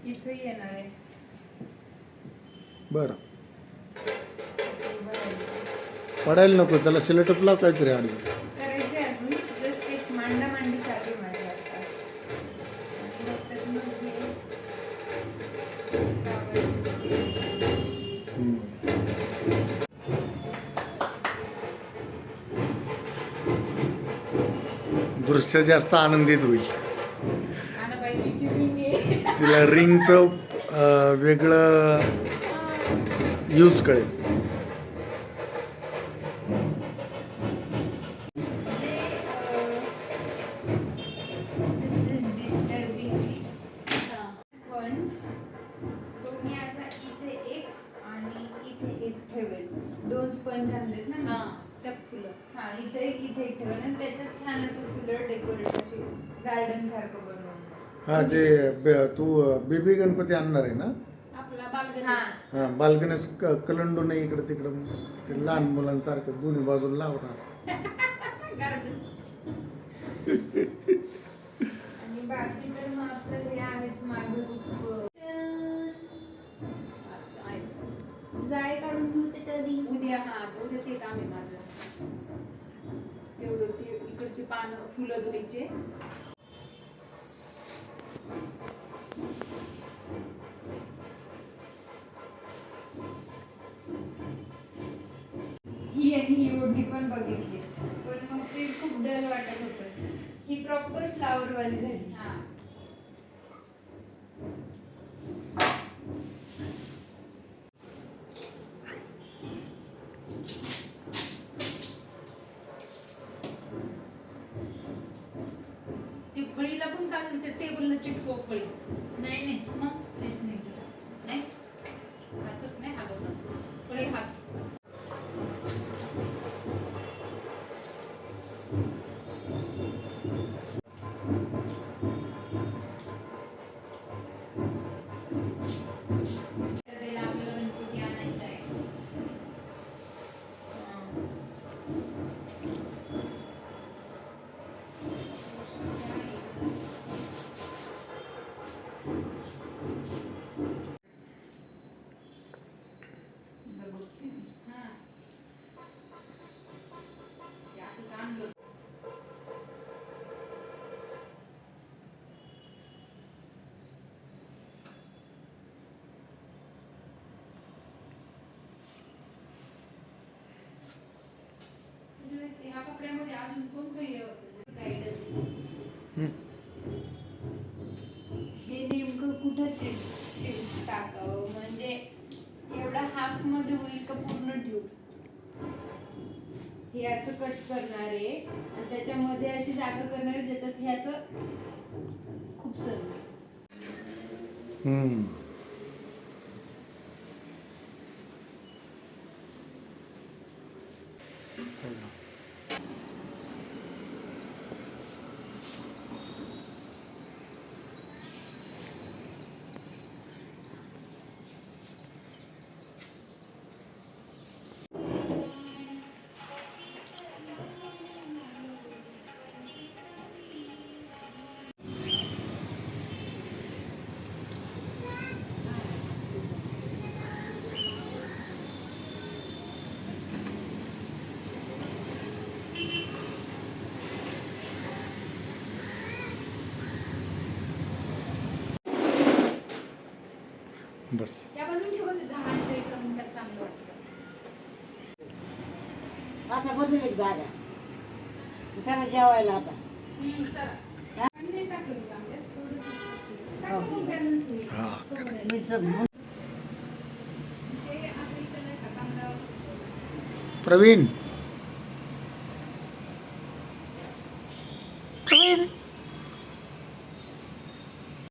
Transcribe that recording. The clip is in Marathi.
इथे येणार आहे. बरं पडायला नको, त्याला सिलेटप लाव काहीतरी आडवी. करायचे अजून जस्ट एक मांडी चालू आहे माझ्या आता. आणि नंतर मग हे दृश्य जास्त आनंदित होईल. तिला रिंगचं वेगळं यूज कळेल. दोन्ही असा इथे एक आणि इथे एक ठेवेल. दोन स्पंज आणलेत ना त्या फुलं. हा इथे एक ठेवेल आणि त्याच्यात छान असं फुलं डेकोरेट अशी गार्डन सारखं बनवून. हा जे तू बेबी गणपती आणणार आहे ना? आपला बालगणेश. हा बालगणेश कलंडू नाही इकडे तिकडं, ते लहान मुलांसारखं दोन्ही बाजूला लावणार. आणि बाकी तर मग आपलं हे आहेच मागं जाळे काढून घेऊ त्याच्या आधी. उद्या ते काम आहे माझं. तेवढं ते इकडची पानं फुलं धुवायचे. ही ओढणी पण बघितली, पण मग ते खूप डल वाटत होतं. ही प्रॉपर फ्लावर वाली झाली. ती फळीला पण टाकली त्या टेबलला चिटकव फळी. नाही मग तेच नाही केलं. नाही हातच नाही हलवणार. फळी हात आपल्याला गणपती आणायचा आहे. ह्या कपड्यामध्ये अजून कोणतं हे नेमकं कुठं टाकावं, म्हणजे एवढा हाफ मध्ये होईल का पूर्ण ठेवू? हे असं कट करणार आहे आणि त्याच्यामध्ये अशी जागा करणार आहे ज्याच्यात हे असं खूप सर. बस त्या बाजून ठेवलं झाडांच्या इकडं मग त्यात चांगलं वाटतं. आता बदलली जागा त्याला जेवायला आता. चला नाही टाकलं मी आंब्यात, थोडंसं टाकलं मग balance होईल. मी सग ते असं इथं नाही का कांदा प्रवीण